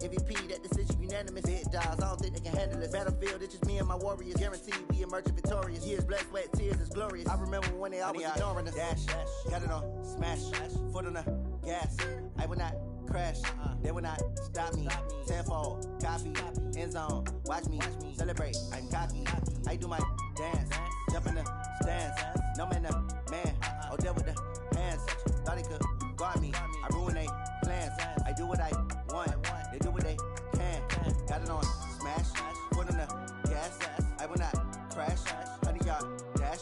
MVP, that decision unanimous. Big dogs, I don't think they can handle this. Battlefield, it's just me and my warriors. Guaranteed we emerging victorious. Years, blood, sweat, tears is glorious. I remember when they always ignoring us. Dash, got it on, smash, foot on the gas. I will not crash, they will not stop me. Tenfold, copy, end zone, watch me celebrate. I'm cocky, I do my dance, jump in the stands. No man, man, oh, deal with the hands. Thought he could guard me, I ruin they plans. I do what I want, they do what they can. Got it on, smash, foot on the gas. I will not crash, 100-yard dash,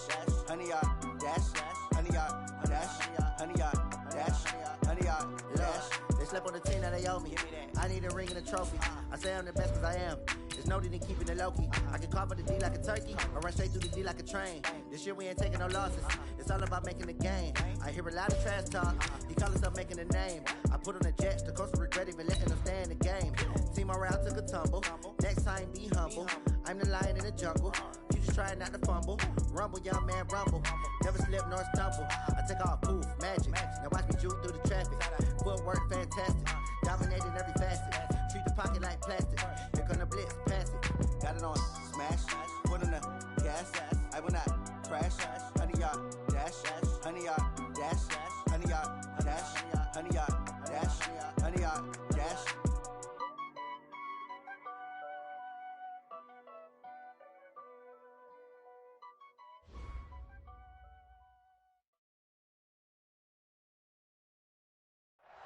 100-yard dash, 100-yard dash, 100-yard dash, 100-yard dash. They slept on the team, now they owe me. I need a ring and a trophy. I say I'm the best cause I am. There's no need in keeping it low-key. I can cover the D like a turkey, or run straight through the D like a train. This year we ain't taking no losses. It's all about making the game. I hear a lot of trash talk. He call himself making a name. I put on the Jets, the coach will regret even letting them stay in the game. Team around took a tumble. Next time be humble. I'm the lion in the jungle. You just try not to fumble. Rumble, young man, rumble. Never slip nor stumble. I take off, poof, magic. Now watch me juke through the traffic. Footwork fantastic. Dominating every facet. Treat the pocket like plastic. Here come the blitz, pass it. Got it on, smash. Foot on the gas. I will not crash. 100-yard dash. 100-yard dash. 100-yard dash. 100-yard dash. 100-yard dash.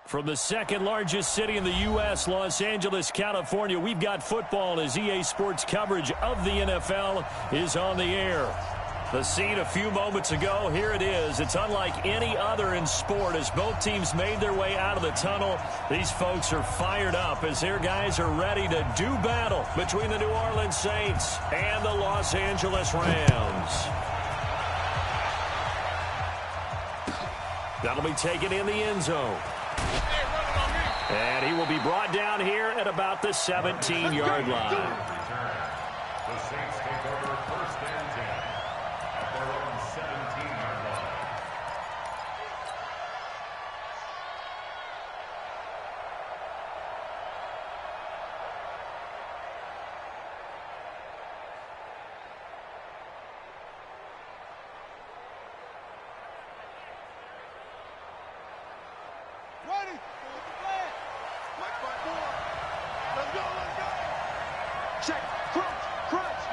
From the second largest city in the U.S., Los Angeles, California, we've got football as EA Sports coverage of the NFL is on the air. The scene a few moments ago, here it is. It's unlike any other in sport as both teams made their way out of the tunnel. These folks are fired up as their guys are ready to do battle between the New Orleans Saints and the Los Angeles Rams. That'll be taken in the end zone. And he will be brought down here at about the 17-yard line. The Saints take over first and 10 at their own 17-yard line. Ready? Let's go. Check. Crunch.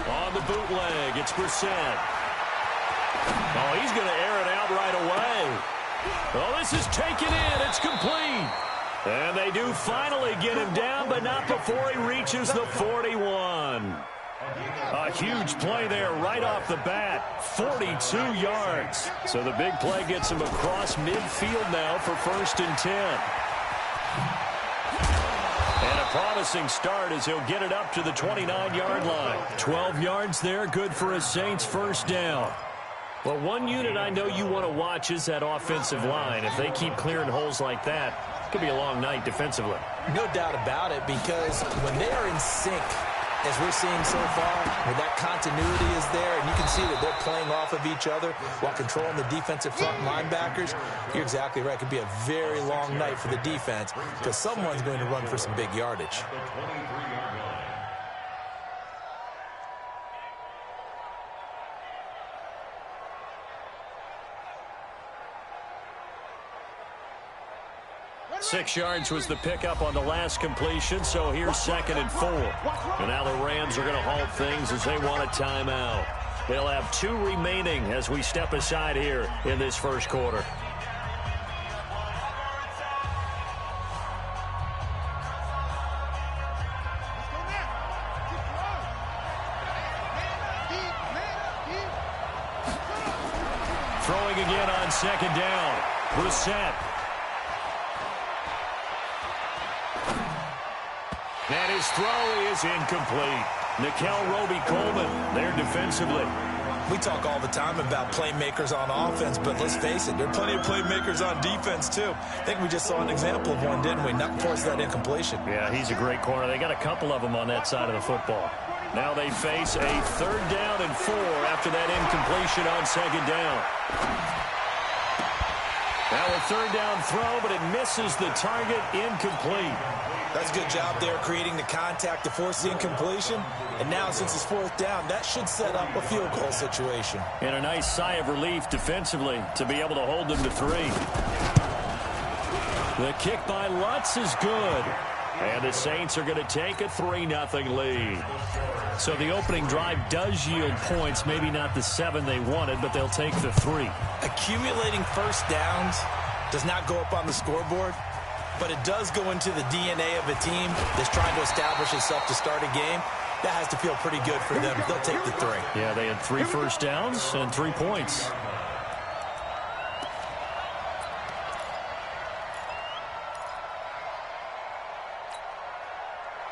On the bootleg, it's Brissett. Oh, he's going to air it out right away. Oh, this is taken in. It's complete. And they do finally get him down, but not before he reaches the 41. A huge play there right off the bat. 42 yards. So the big play gets him across midfield now for first and 10. And a promising start as he'll get it up to the 29-yard line. 12 yards there, good for a Saints first down. Well, one unit I know you want to watch is that offensive line. If they keep clearing holes like that, it could be a long night defensively. No doubt about it, because when they are in sync, as we're seeing so far, where that continuity is there, and you can see that they're playing off of each other while controlling the defensive front linebackers, you're exactly right. It could be a very long night for the defense because someone's going to run for some big yardage. 6 yards was the pickup on the last completion, so here's 2nd and 4. And now the Rams are going to halt things as they want a timeout. They'll have 2 remaining as we step aside here in this first quarter. Throwing again on 2nd down. Brissett. And his throw is incomplete. Nickel Roby-Coleman there defensively. We talk all the time about playmakers on offense, but let's face it, there are plenty of playmakers on defense, too. I think we just saw an example of one, didn't we? Not force that incompletion. Yeah, he's a great corner. They got a couple of them on that side of the football. Now they face a 3rd down and 4 after that incompletion on 2nd down. Now a third down throw, but it misses the target, incomplete. That's a good job there creating the contact to force the incompletion. And now since it's fourth down, that should set up a field goal situation. And a nice sigh of relief defensively to be able to hold them to 3. The kick by Lutz is good. And the Saints are going to take a 3-0 lead. So the opening drive does yield points, maybe not the 7 they wanted, but they'll take the 3. Accumulating first downs does not go up on the scoreboard, but it does go into the DNA of a team that's trying to establish itself to start a game. That has to feel pretty good for them. They'll take the 3. Yeah, they had 3 first downs and 3 points.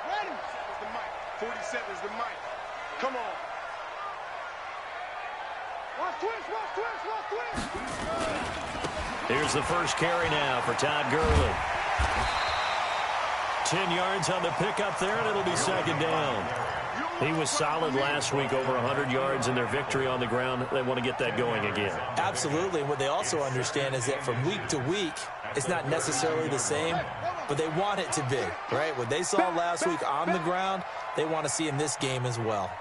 Ready? Is the mic. 47 is the mic. Come on. Watch twist, watch twist, watch twist. Here's the first carry now for Todd Gurley. 10 yards on the pickup there, and it'll be second down. He was solid last week, over 100 yards in their victory on the ground. They want to get that going again. Absolutely. What they also understand is that from week to week, it's not necessarily the same, but they want it to be, right? What they saw last week on the ground, they want to see in this game as well.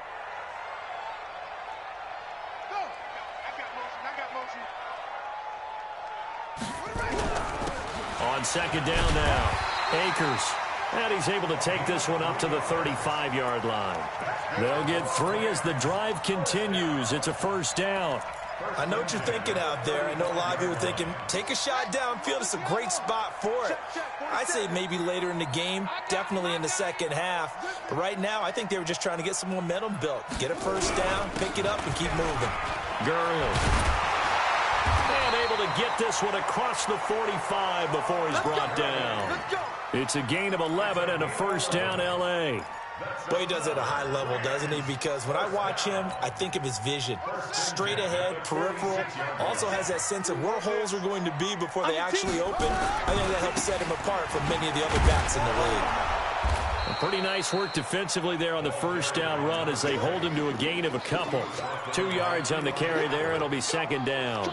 On second down now, Akers. And he's able to take this one up to the 35-yard line. They'll get 3 as the drive continues. It's a first down. I know what you're thinking out there. I know a lot of you are thinking, take a shot downfield. It's a great spot for it. I'd say maybe later in the game, definitely in the second half. But right now, I think they were just trying to get some momentum built. Get a first down, pick it up, and keep moving. Gurley. And able to get this one across the 45 before he's brought down. It's a gain of 11 and a first down, L.A. Boy, he does it at a high level, doesn't he? Because when I watch him, I think of his vision. Straight ahead, peripheral. Also has that sense of where holes are going to be before they actually open. I think that helps set him apart from many of the other backs in the league. Pretty nice work defensively there on the first down run as they hold him to a gain of a couple. 2 yards on the carry there. It'll be second down.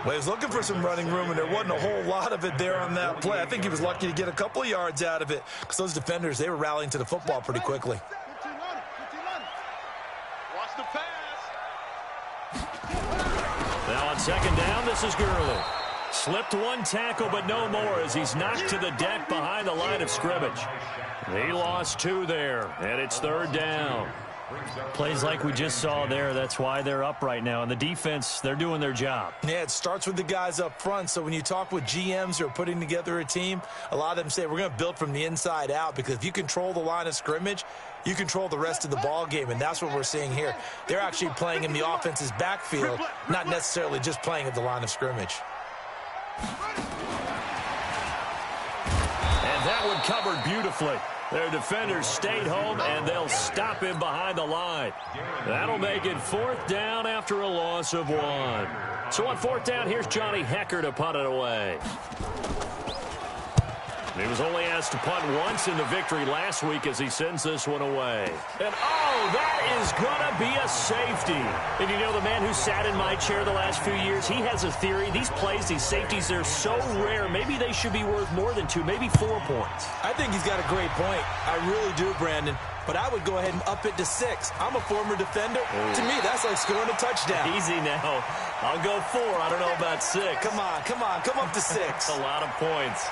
Well, he was looking for some running room, and there wasn't a whole lot of it there on that play. I think he was lucky to get a couple of yards out of it because those defenders, they were rallying to the football pretty quickly. Watch the pass. Now on second down, this is Gurley. Slipped one tackle, but no more as he's knocked to the deck behind the line of scrimmage. He lost 2 there, and it's third down. Plays like we just saw there. That's why they're up right now. And the defense, they're doing their job. Yeah, it starts with the guys up front. So when you talk with GMs who are putting together a team, a lot of them say we're going to build from the inside out because if you control the line of scrimmage, you control the rest of the ball game, and that's what we're seeing here. They're actually playing in the offense's backfield, not necessarily just playing at the line of scrimmage. And that one covered beautifully. Their defenders stayed home, and they'll stop him behind the line. That'll make it fourth down after a loss of 1. So on fourth down, here's Johnny Hecker to punt it away. He was only asked to punt once in the victory last week as he sends this one away. And, oh, that is going to be a safety. And you know, the man who sat in my chair the last few years, he has a theory. These plays, these safeties, they're so rare. Maybe they should be worth more than 2, maybe 4 points. I think he's got a great point. I really do, Brandon. But I would go ahead and up it to 6. I'm a former defender. Ooh. To me, that's like scoring a touchdown. Easy now. I'll go 4. I don't know about 6. Come on. Come up to 6. That's a lot of points.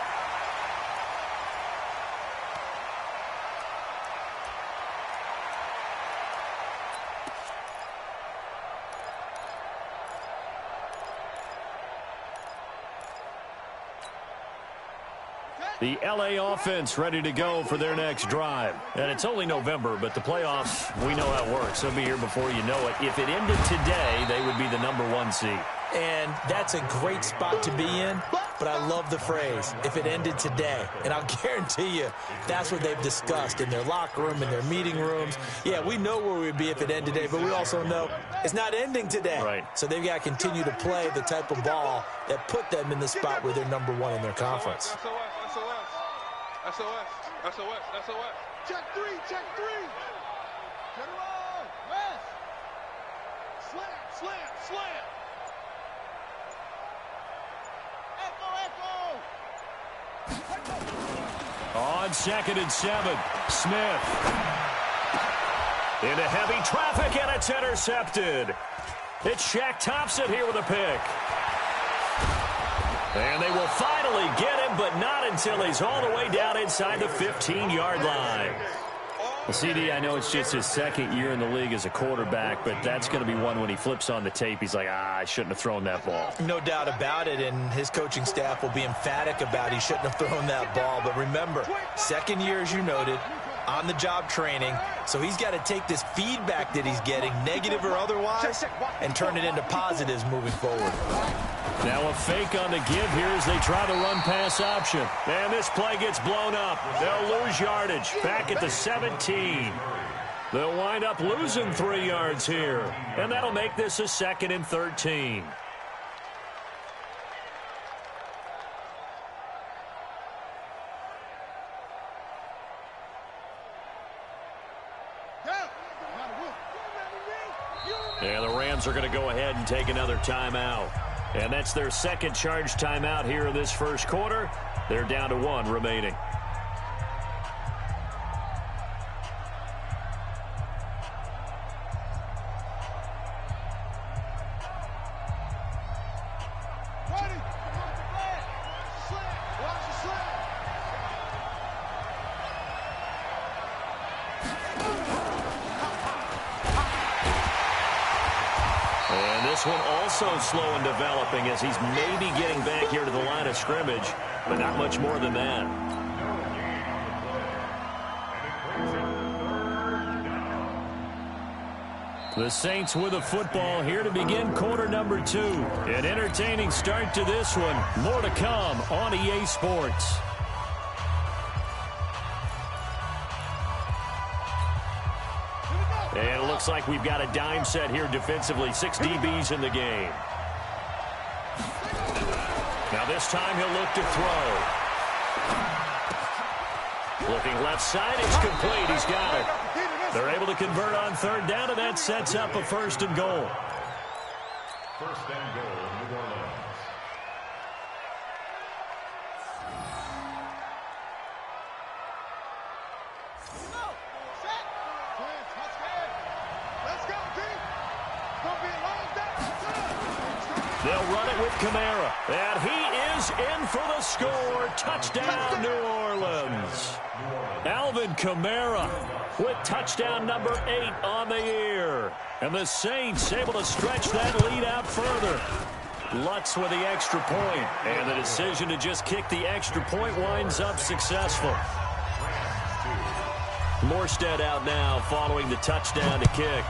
The L.A. offense ready to go for their next drive. And it's only November, but the playoffs, we know how it works. They'll be here before you know it. If it ended today, they would be the number 1 seed. And that's a great spot to be in, but I love the phrase, if it ended today. And I'll guarantee you that's what they've discussed in their locker room, in their meeting rooms. Yeah, we know where we'd be if it ended today, but we also know it's not ending today. Right. So they've got to continue to play the type of ball that put them in the spot where they're number 1 in their conference. SOS. Check 3. Get around. West. Slam. On 2nd and 7, Smith. Into heavy traffic, and it's intercepted. It's Shaq Thompson here with a pick. And they will finally get him, but not until he's all the way down inside the 15-yard line. Well, CD, I know it's just his second year in the league as a quarterback, but that's going to be one when he flips on the tape. He's like, I shouldn't have thrown that ball. No doubt about it, and his coaching staff will be emphatic about he shouldn't have thrown that ball. But remember, second year, as you noted, on-the-job training, so he's got to take this feedback that he's getting, negative or otherwise, and turn it into positives moving forward. Now a fake on the give here as they try the run-pass option. And this play gets blown up. They'll lose yardage back at the 17. They'll wind up losing 3 yards here. And that'll make this a 2nd and 13. And the Rams are going to go ahead and take another timeout. And that's their second charge timeout here in this first quarter. They're down to 1 remaining. This one also slow in developing as he's maybe getting back here to the line of scrimmage, but not much more than that. The Saints with a football here to begin quarter number 2. An entertaining start to this one. More to come on EA Sports. And it looks like we've got a dime set here defensively. 6 DBs in the game. Now this time he'll look to throw. Looking left side, it's complete. He's got it. They're able to convert on 3rd down, and that sets up a 1st and goal. 1st and goal, New Orleans. They'll run it with Kamara. And he is in for the score. Touchdown, New Orleans. Alvin Kamara with touchdown number 8 on the year. And the Saints able to stretch that lead out further. Lutz with the extra point. And the decision to just kick the extra point winds up successful. Morstead out now following the touchdown to kick.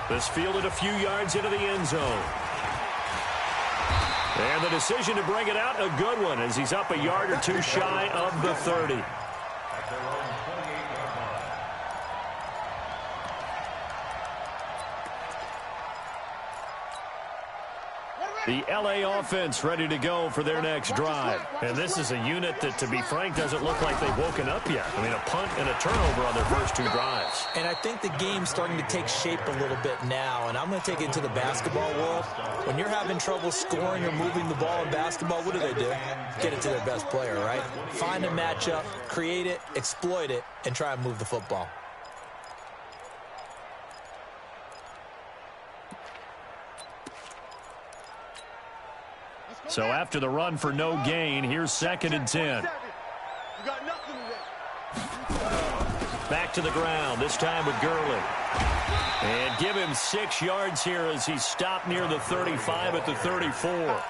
This fielded a few yards into the end zone. And the decision to bring it out, a good one, as he's up a yard or 2 shy of the 30. The L.A. offense ready to go for their next drive. And this is a unit that, to be frank, doesn't look like they've woken up yet. I mean, a punt and a turnover on their first 2 drives. And I think the game's starting to take shape a little bit now. And I'm going to take it into the basketball world. When you're having trouble scoring or moving the ball in basketball, what do? Get it to their best player, right? Find a matchup, create it, exploit it, and try and move the football. So after the run for no gain, here's 2nd and 10. Back to the ground, this time with Gurley. And give him 6 yards here as he's stopped near the 35 at the 34.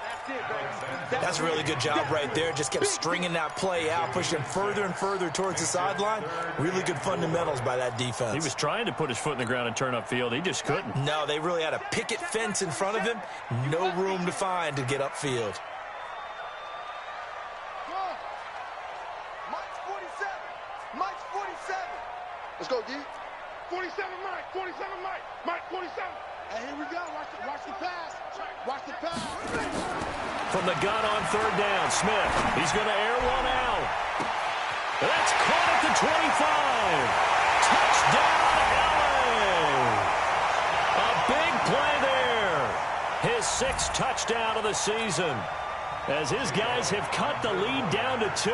That's a really good job right there. Just kept stringing that play out, pushing further and further towards the sideline. Really good fundamentals by that defense. He was trying to put his foot in the ground and turn upfield. He just couldn't. No, they really had a picket fence in front of him. No room to find to get upfield. Mike's 47. Mike's 47. Let's go, D. 47, Mike. 47, Mike. Mike, 47. And here we go. Watch the pass. Watch the pass. From the gun on 3rd down, Smith. He's going to air one out. That's caught at the 25. Touchdown, LA. A big play there. his 6th touchdown of the season, as his guys have cut the lead down to 2.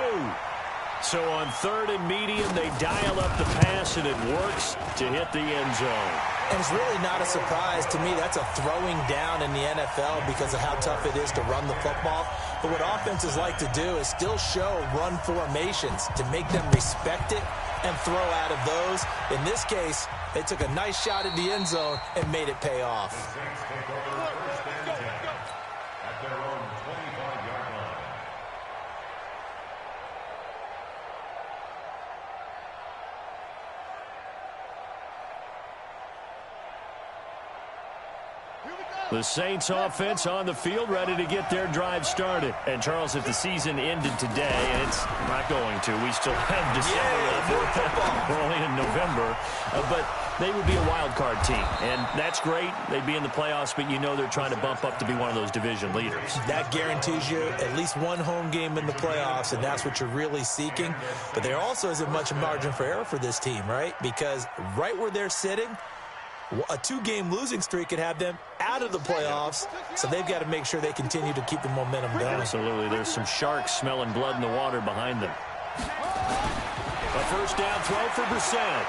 So on 3rd and medium, they dial up the pass, and it works to hit the end zone. And it's really not a surprise to me. That's a throwing down in the NFL because of how tough it is to run the football. But what offenses like to do is still show run formations to make them respect it and throw out of those. In this case, they took a nice shot at the end zone and made it pay off. The Saints take over 1st and 10 at their own 25-yard line. The Saints offense on the field, ready to get their drive started. And, Charles, if the season ended today, and it's not going to, we still have December left. We're only in November. But they would be a wild card team. And that's great. They'd be in the playoffs, but you know they're trying to bump up to be one of those division leaders. That guarantees you at least one home game in the playoffs, and that's what you're really seeking. But there also isn't much margin for error for this team, right? Because right where they're sitting, a 2-game losing streak could have them out of the playoffs, so they've got to make sure they continue to keep the momentum going. Absolutely. There's some sharks smelling blood in the water behind them. A 1st down throw for Brissett.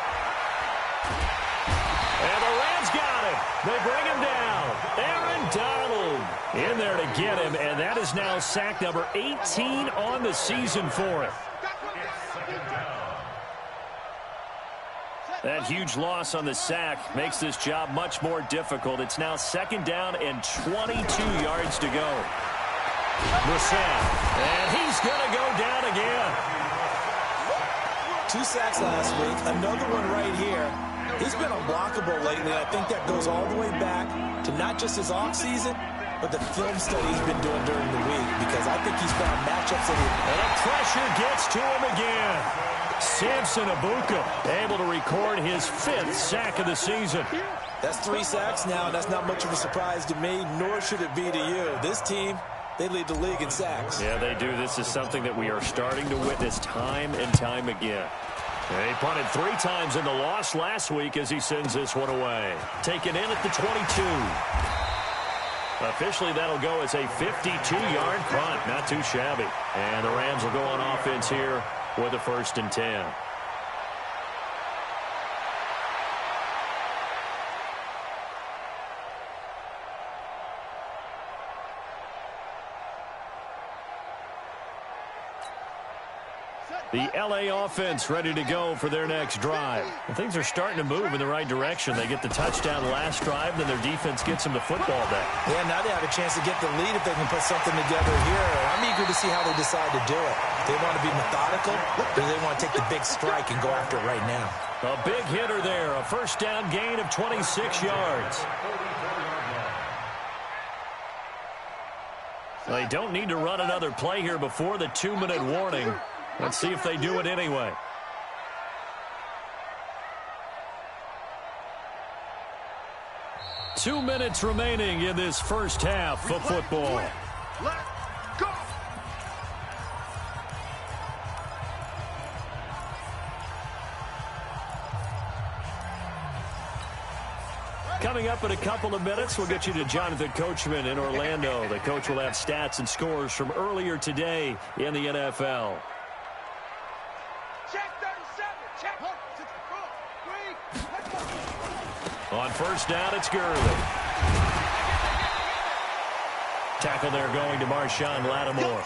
And the Rams got him. They bring him down. Aaron Donald in there to get him, and that is now sack number 18 on the season for him. That huge loss on the sack makes this job much more difficult. It's now 2nd down and 22 yards to go. Brissett, and he's going to go down again. 2 sacks last week, another one right here. He's been unblockable lately. I think that goes all the way back to not just his offseason, but the film study he's been doing during the week, because I think he's found matchups that and the pressure gets to him again. Samson Abuka able to record his 5th sack of the season. That's 3 sacks now, and that's not much of a surprise to me, nor should it be to you. This team, they lead the league in sacks. Yeah, they do. This is something that we are starting to witness time and time again. He punted 3 times in the loss last week as he sends this one away. Taken in at the 22. Officially, that'll go as a 52-yard punt. Not too shabby. And the Rams will go on offense here with a 1st and 10. The L.A. offense ready to go for their next drive. And things are starting to move in the right direction. They get the touchdown last drive, then their defense gets them the football back. Yeah, now they have a chance to get the lead if they can put something together here. I'm eager to see how they decide to do it. They want to be methodical, or they want to take the big strike and go after it right now. A big hitter there, a 1st down gain of 26 yards. They don't need to run another play here before the 2-minute warning. Let's see if they do it anyway. Two minutes remaining in this first half of football. Let go. Coming up in a couple of minutes, we'll get you to Jonathan Coachman in Orlando. The coach will have stats and scores from earlier today in the NFL. Check 37. Check. On 1st down, it's Gurley. Tackle there going to Marshawn Lattimore.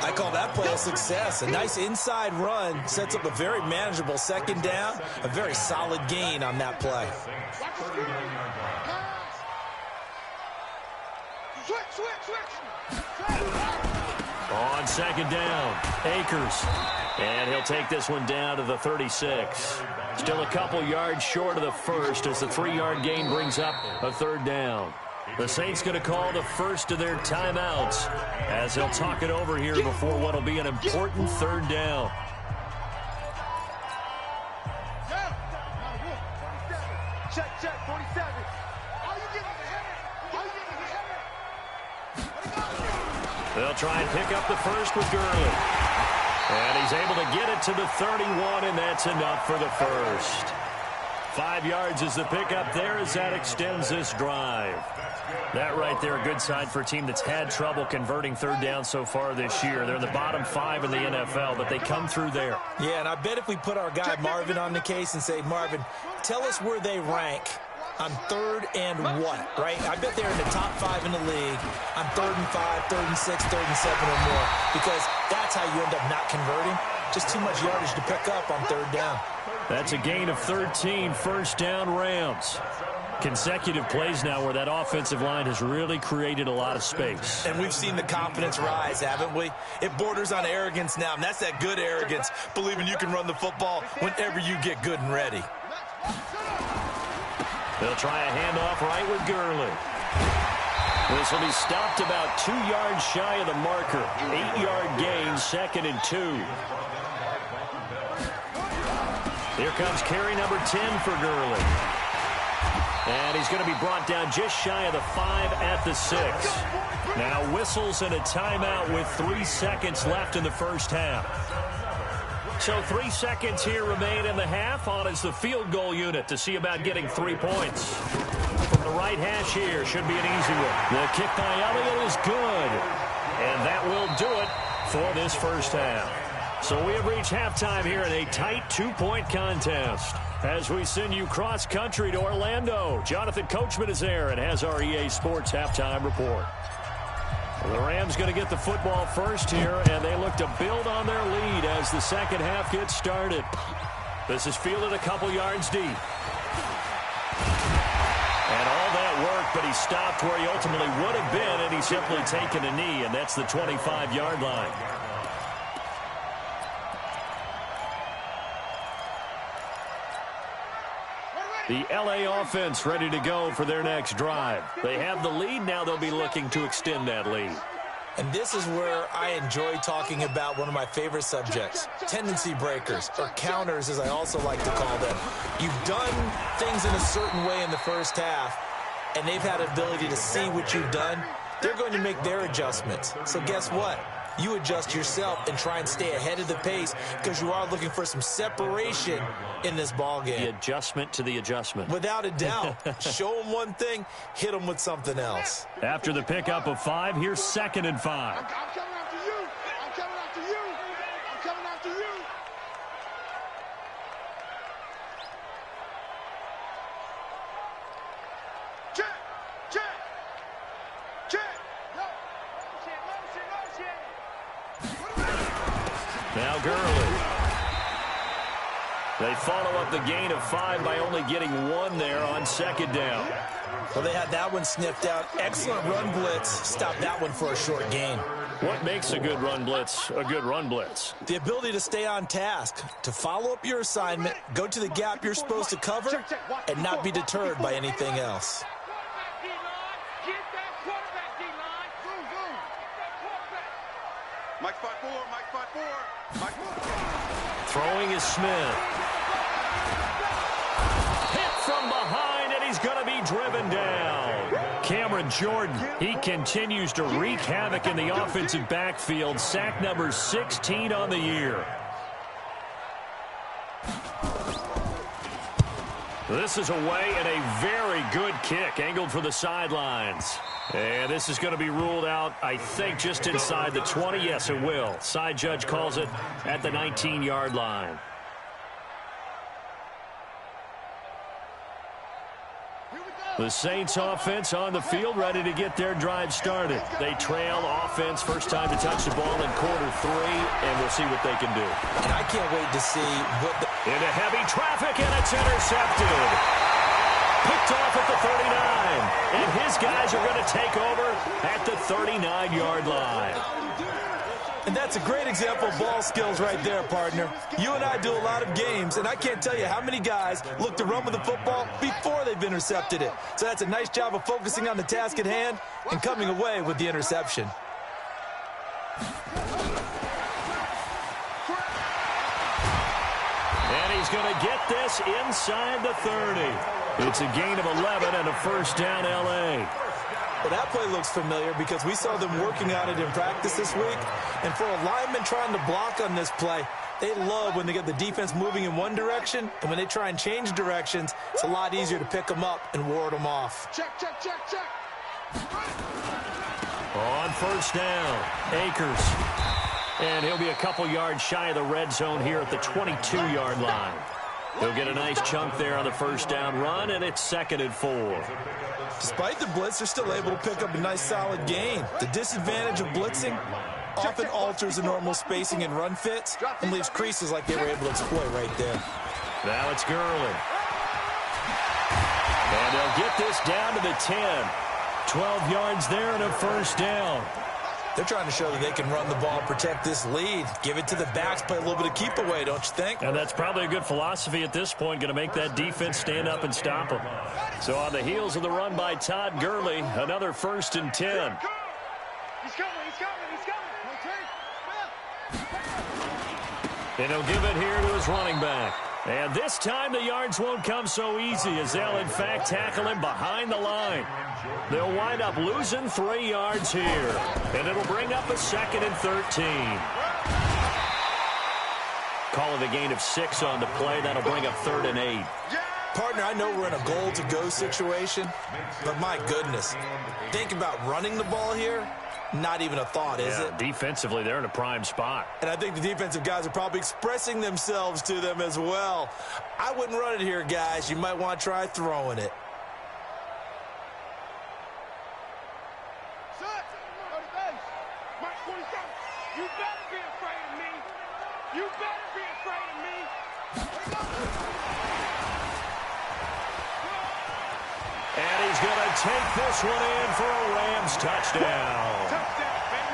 I call that play a success. A nice inside run sets up a very manageable 2nd down. A very solid gain on that play. On 2nd down, Akers. And he'll take this one down to the 36. Still a couple yards short of the 1st as the 3-yard gain brings up a 3rd down. The Saints going to call the first of their timeouts as they'll talk it over here before what will be an important 3rd down. Check, 47. Are you getting the They'll try and pick up the first with Gurley. And he's able to get it to the 31, and that's enough for the first. 5 yards is the pickup there as that extends this drive. That right there, a good sign for a team that's had trouble converting third down so far this year. They're in the bottom 5 in the NFL, but they come through there. Yeah, and I bet if we put our guy Marvin on the case and say, Marvin, tell us where they rank on third and what, right? I bet they're in the top 5 in the league on 3rd and 5, 3rd and 6, 3rd and 7 or more, because that's how you end up not converting. Just too much yardage to pick up on third down. That's a gain of 13, first down Rams. Consecutive plays now where that offensive line has really created a lot of space. And we've seen the confidence rise, haven't we? It borders on arrogance now, and that's that good arrogance, believing you can run the football whenever you get good and ready. They'll try a handoff right with Gurley. This will be stopped about 2 yards shy of the marker. 8-yard gain, 2nd and 2. Here comes carry number 10 for Gurley. And he's going to be brought down just shy of the 5 at the 6. Now whistles and a timeout with 3 seconds left in the first half. So 3 seconds here remain in the half. On is the field goal unit to see about getting 3 points. From the right hash here, should be an easy one. The kick by Elliott is good. And that will do it for this first half. So we have reached halftime here in a tight 2-point contest. As we send you cross-country to Orlando, Jonathan Coachman is there and has our EA Sports halftime report. The Rams going to get the football first here, and they look to build on their lead as the second half gets started. This is fielded a couple yards deep. And all that work, but he stopped where he ultimately would have been, and he's simply taken a knee, and that's the 25-yard line. The LA offense ready to go for their next drive. They have the lead. Now they'll be looking to extend that lead. And this is where I enjoy talking about one of my favorite subjects, tendency breakers, or counters as I also like to call them. You've done things in a certain way in the first half, and they've had an ability to see what you've done. They're going to make their adjustments. So guess what? You adjust yourself and try and stay ahead of the pace because you are looking for some separation in this ball game. The adjustment to the adjustment. Without a doubt. Show them one thing, hit them with something else. After the pickup of 5, here's 2nd and 5. I'm coming after you. I'm coming after you. I'm coming after you. Check. Check. Check. Now Gurley. They follow up the gain of 5 by only getting 1 there on 2nd down. Well, they had that one sniffed out. Excellent run blitz. Stopped that one for a short gain. What makes a good run blitz a good run blitz? The ability to stay on task, to follow up your assignment, go to the gap you're supposed to cover, and not be deterred by anything else. Mike 5-4, Mike 5-4, Mike 4. Throwing is Smith. Hit from behind, and he's going to be driven down. Cameron Jordan, he continues to wreak havoc in the offensive backfield. Sack number 16 on the year. This is away and a very good kick angled for the sidelines. And this is going to be ruled out, I think, just inside the 20. Yes, it will. Side judge calls it at the 19-yard line. The Saints offense on the field ready to get their drive started. They trail offense, first time to touch the ball in quarter 3, and we'll see what they can do. And I can't wait to see what the... Into heavy traffic, and it's intercepted. Picked off at the 39, and his guys are going to take over at the 39-yard line. And that's a great example of ball skills right there, partner. You and I do a lot of games, and I can't tell you how many guys look to run with the football before they've intercepted it. So that's a nice job of focusing on the task at hand and coming away with the interception. And he's going to get this inside the 30. It's a gain of 11 and a first down, L.A. Well, that play looks familiar because we saw them working on it in practice this week. And for a lineman trying to block on this play, they love when they get the defense moving in one direction, and when they try and change directions, it's a lot easier to pick them up and ward them off. Check, check, check, check. On first down, Akers. And he'll be a couple yards shy of the red zone here at the 22-yard line. He'll get a nice chunk there on the first down run, and it's 2nd and 4. Despite the blitz, they're still able to pick up a nice solid gain. The disadvantage of blitzing often alters the normal spacing and run fits and leaves creases like they were able to exploit right there. Now it's Gurley. And they'll get this down to the 10. 12 yards there and a first down. They're trying to show that they can run the ball, protect this lead, give it to the backs, play a little bit of keep away, don't you think? And that's probably a good philosophy at this point, going to make that defense stand up and stop them. So on the heels of the run by Todd Gurley, another 1st and 10. He's coming, he's coming, he's coming. And he'll give it here to his running back. And this time the yards won't come so easy as they'll, in fact, tackle him behind the line. They'll wind up losing 3 yards here. And it'll bring up a 2nd and 13. Call it a gain of 6 on the play. That'll bring up 3rd and 8. Partner, I know we're in a goal-to-go situation, but my goodness, think about running the ball here. Not even a thought, is it? Defensively, they're in a prime spot. And I think the defensive guys are probably expressing themselves to them as well. I wouldn't run it here, guys. You might want to try throwing it. Mike 47, you better be afraid of me. You better be afraid of me. And he's going to take this one in for a Rams touchdown.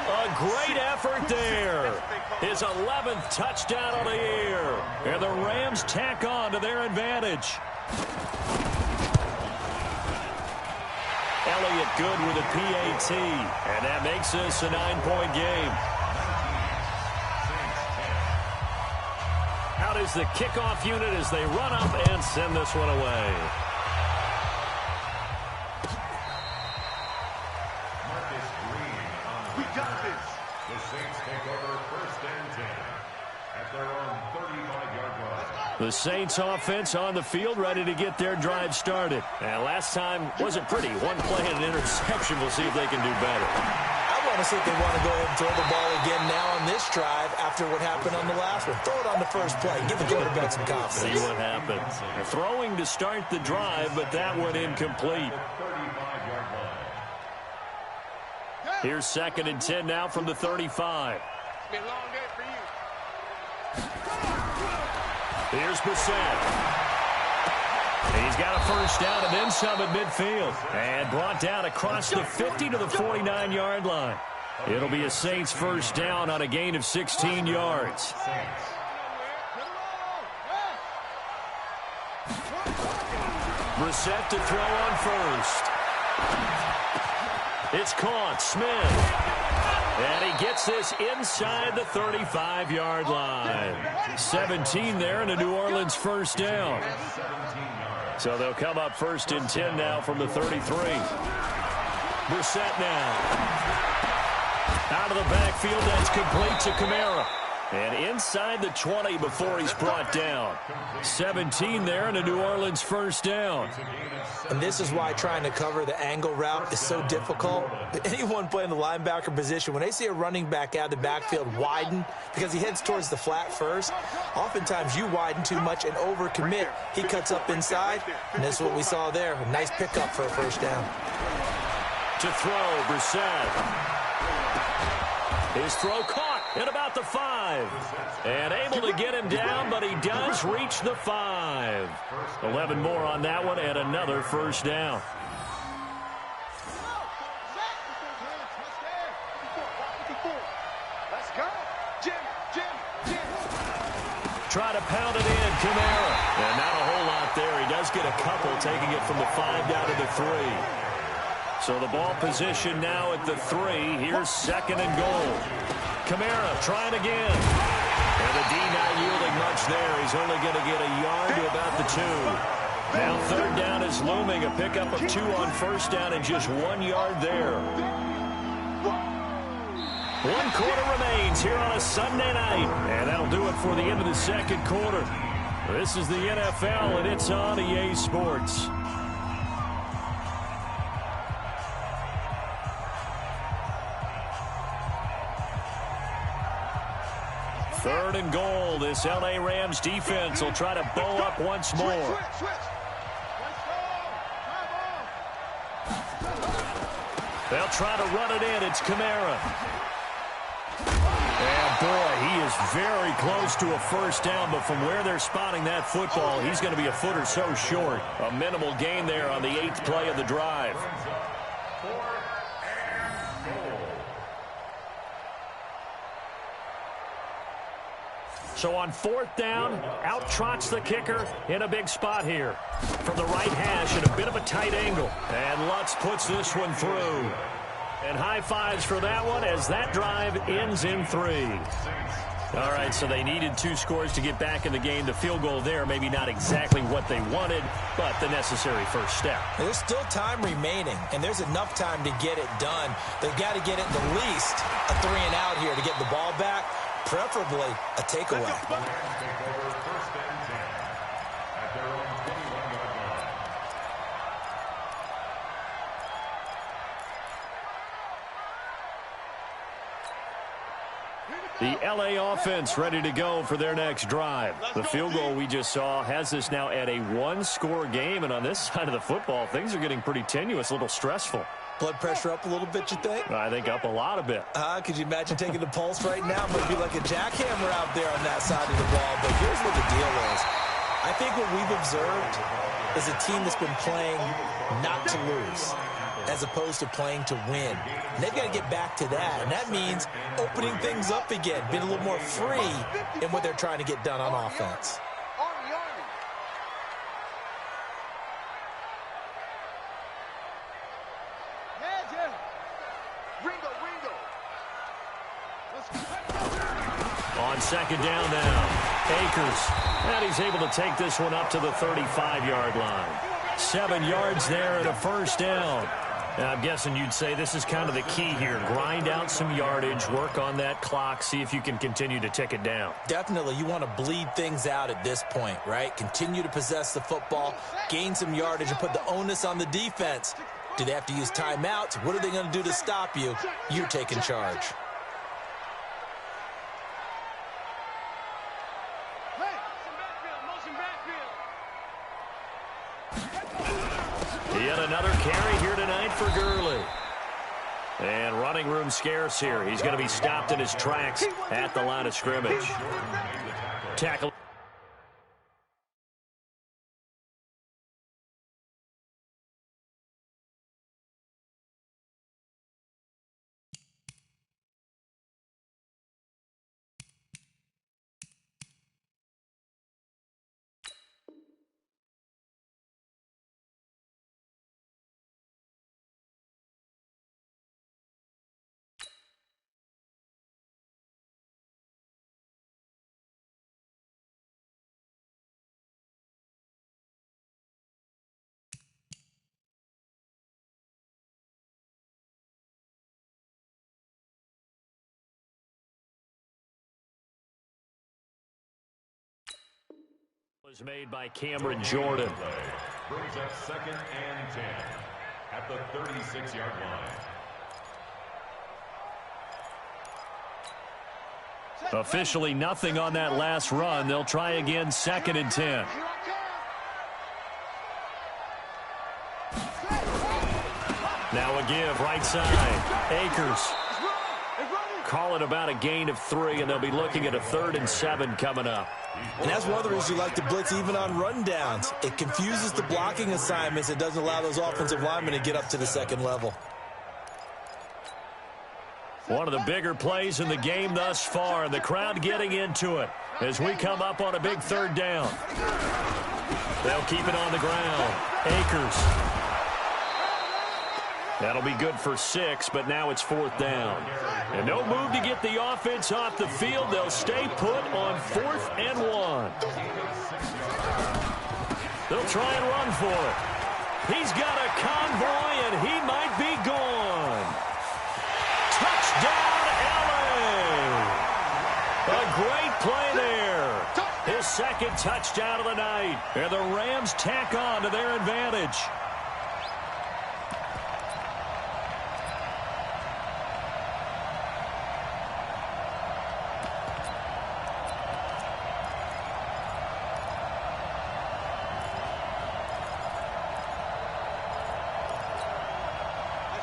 A great effort there. His 11th touchdown of the year. And the Rams tack on to their advantage. Elliott good with a PAT. And that makes this a 9-point game. Out is the kickoff unit as they run up and send this one away. We got this. The Saints take over 1st and 10 at their own 35-yard line. The Saints offense on the field ready to get their drive started. And last time wasn't pretty. One play and an interception. We'll see if they can do better. I want to see if they want to go ahead and throw the ball again now on this drive after what happened on the last one. Throw it on the first play. Give the quarterback some confidence. See what happens. They're throwing to start the drive, but that one incomplete. Here's 2nd and 10 now from the 35. It's been a long day for you. Here's Brissett. He's got a first down and then some at midfield. And brought down across the 50 to the 49-yard line. It'll be a Saints first down on a gain of 16 yards. Brissett to throw on first. It's caught. Smith. And he gets this inside the 35-yard line. 17 there and a New Orleans first down. So they'll come up 1st and 10 now from the 33. Brissett now. Out of the backfield, that's complete to Kamara. And inside the 20 before he's brought down. 17 there and a New Orleans first down. And this is why trying to cover the angle route is so difficult. Anyone playing the linebacker position, when they see a running back out of the backfield widen, because he heads towards the flat first, oftentimes you widen too much and overcommit. He cuts up inside, and this is what we saw there. A nice pickup for a first down. To throw, Brissett. His throw caught at about the 5. And able to get him down, but he does reach the 5. 11 more on that one and another first down. Let's go. Jim. Try to pound it in, Kamara. And not a whole lot there. He does get a couple, taking it from the 5 down to the 3. So the ball position now at the 3. Here's 2nd and goal. Kamara trying again. And the D not yielding much there. He's only going to get a yard to about the 2. Now third down is looming. A pickup of 2 on first down and just 1 yard there. 1 quarter remains here on a Sunday night. And that'll do it for the end of the second quarter. This is the NFL, and it's on EA Sports. Third and goal. This L.A. Rams defense will try to bow up once more. They'll try to run it in. It's Kamara. And, boy, he is very close to a first down, but from where they're spotting that football, he's going to be a foot or so short. A minimal gain there on the 8th play of the drive. So on 4th down, out trots the kicker in a big spot here. From the right hash at a bit of a tight angle. And Lutz puts this one through. And high fives for that one as that drive ends in 3. All right, so they needed 2 scores to get back in the game. The field goal there, maybe not exactly what they wanted, but the necessary first step. There's still time remaining, and there's enough time to get it done. They've got to get it at least a 3 and out here to get the ball back. Preferably a takeaway. The L.A. offense ready to go for their next drive. The field goal we just saw has us now at a 1-score game, and on this side of the football, things are getting pretty tenuous, a little stressful. Blood pressure up a little bit, you think? I think up a lot a bit. Could you imagine taking the pulse right now? Might be like a jackhammer out there on that side of the ball. But here's what the deal is. I think what we've observed is a team that's been playing not to lose as opposed to playing to win. And they've got to get back to that. And that means opening things up again, being a little more free in what they're trying to get done on offense. On second down now, Akers. And he's able to take this one up to the 35-yard line. 7 yards there and a first down. Now, I'm guessing you'd say this is kind of the key here. Grind out some yardage, work on that clock, see if you can continue to tick it down. Definitely. You want to bleed things out at this point, right? Continue to possess the football, gain some yardage, and put the onus on the defense. Do they have to use timeouts? What are they going to do to stop you? You're taking charge. Yet another carry here tonight for Gurley. And running room scarce here. He's going to be stopped in his tracks at the line of scrimmage. Tackle. Was made by Cameron Jordan. Brings up 2nd and 10 at the 36-yard line. Officially nothing on that last run. They'll try again, 2nd and 10. Now a give, right side. Akers. Call it about a gain of 3, and they'll be looking at a 3rd and 7 coming up. And that's one of the reasons you like to blitz even on rundowns. It confuses the blocking assignments. It doesn't allow those offensive linemen to get up to the second level. One of the bigger plays in the game thus far, and the crowd getting into it as we come up on a big 3rd down. They'll keep it on the ground. Akers. That'll be good for 6, but now it's 4th down. And no move to get the offense off the field. They'll stay put on 4th and 1. They'll try and run for it. He's got a convoy, and he might be gone. Touchdown, LA! A great play there. His second touchdown of the night. And the Rams tack on to their advantage.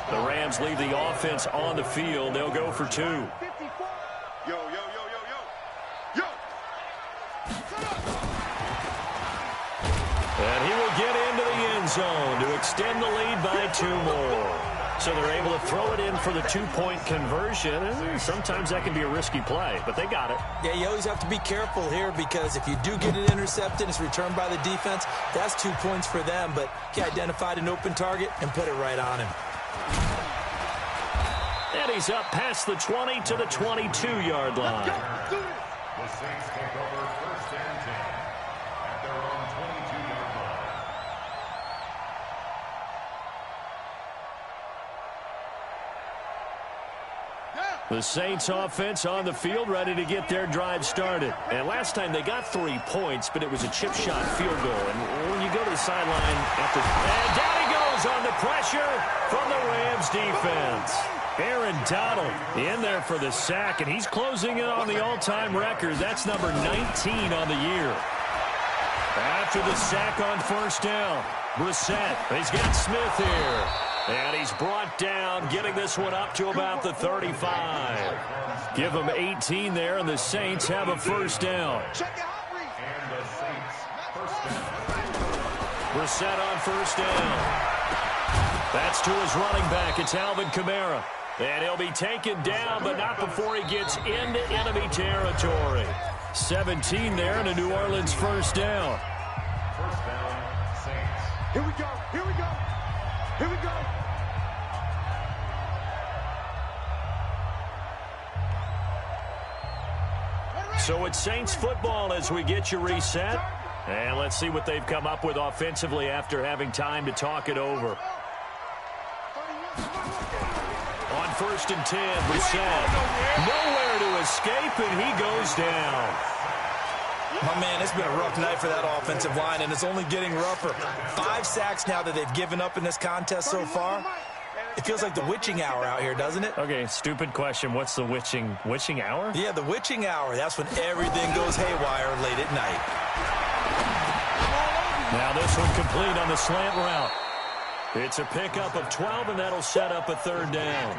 The Rams leave the offense on the field. They'll go for 2. Yo, yo, yo, yo, yo. Yo! And he will get into the end zone to extend the lead by 2 more. So they're able to throw it in for the 2-point conversion. And sometimes that can be a risky play, but they got it. Yeah, you always have to be careful here because if you do get it intercepted, it's returned by the defense. That's 2 points for them, but he identified an open target and put it right on him. And he's up past the 20 to the 22-yard line. The Saints take over 1st and 10 at their own 22-yard line. The Saints offense on the field, ready to get their drive started. And last time they got 3 points, but it was a chip shot field goal. And when you go to the sideline after... And down he goes on the pressure from the Rams defense. Aaron Donald in there for the sack, and he's closing in on the all-time record. That's number 19 on the year. After the sack on 1st down, Brissett. He's got Smith here. And he's brought down, getting this one up to about the 35. Give him 18 there, and the Saints have a 1st down. And the Saints 1st down. Brissett on 1st down. That's to his running back. It's Alvin Kamara. And he'll be taken down, but not before he gets into enemy territory. 17 there, and a New Orleans 1st down. 1st down, Saints. Here we go. Here we go. Here we go. So it's Saints football as we get you reset. And let's see what they've come up with offensively after having time to talk it over. On 1st and 10, Brissett. Nowhere to escape, and he goes down. My man, it's been a rough night for that offensive line, and it's only getting rougher. 5 sacks now that they've given up in this contest so far. It feels like the witching hour out here, doesn't it? Okay, stupid question. What's the witching hour? Yeah, the witching hour. That's when everything goes haywire late at night. Now this one complete on the slant route. It's a pickup of 12, and that'll set up a 3rd down.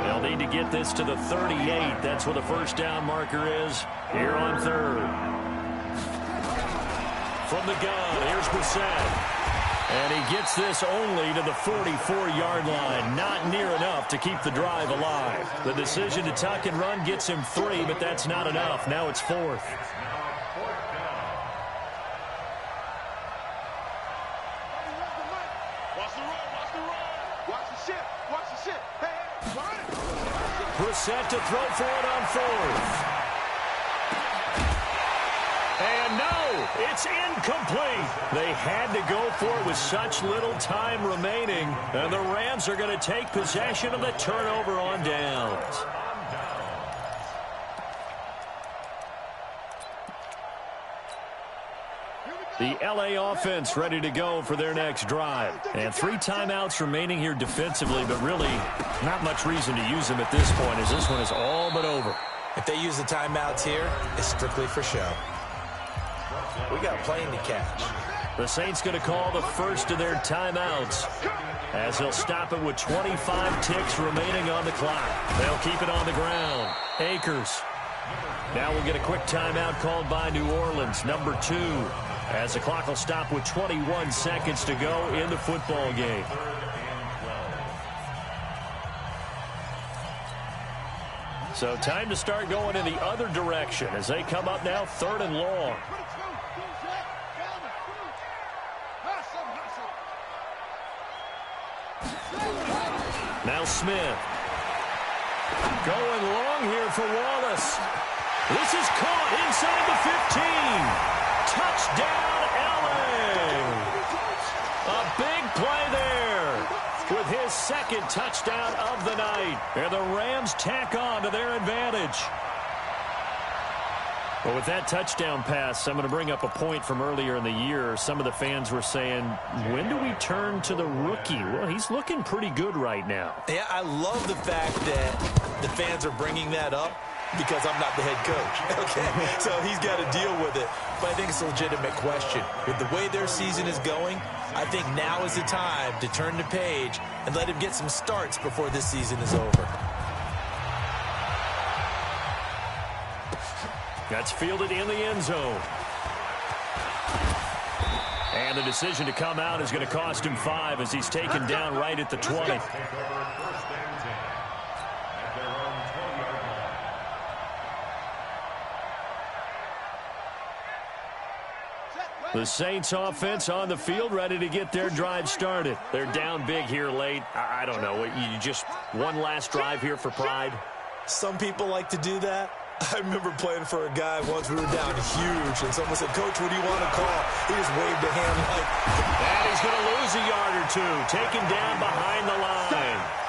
They'll need to get this to the 38. That's where the 1st down marker is here on 3rd. From the gun, here's Brissett. And he gets this only to the 44-yard line. Not near enough to keep the drive alive. The decision to tuck and run gets him 3, but that's not enough. Now it's 4th. Brissett to throw for it on 4th. And no, it's incomplete. They had to go for it with such little time remaining. And the Rams are going to take possession of the turnover on downs. The LA offense ready to go for their next drive. And 3 timeouts remaining here defensively, but really not much reason to use them at this point as this one is all but over. If they use the timeouts here, it's strictly for show. We got a plane to catch. The Saints going to call the first of their timeouts as they'll stop it with 25 ticks remaining on the clock. They'll keep it on the ground. Akers. Now we'll get a quick timeout called by New Orleans, number 2. As the clock will stop with 21 seconds to go in the football game. So time to start going in the other direction as they come up now 3rd and long. Now Smith. Going long here for Wallace. This is caught inside the 15. Touchdown, LA. second touchdown of the night. And the Rams tack on to their advantage. Well, with that touchdown pass, I'm going to bring up a point from earlier in the year. Some of the fans were saying, when do we turn to the rookie? Well, he's looking pretty good right now. Yeah, I love the fact that the fans are bringing that up because I'm not the head coach. Okay, so he's got to deal with it. But I think it's a legitimate question. With the way their season is going, I think now is the time to turn the page and let him get some starts before this season is over. That's fielded in the end zone. And the decision to come out is going to cost him 5 as he's taken down right at the 20. The Saints offense on the field, ready to get their drive started. They're down big here late. I don't know. You just one last drive here for pride? Some people like to do that. I remember playing for a guy once. We were down huge, and someone said, "Coach, what do you want to call?" He just waved a hand like... And he's going to lose a yard or two. Taken down behind the line.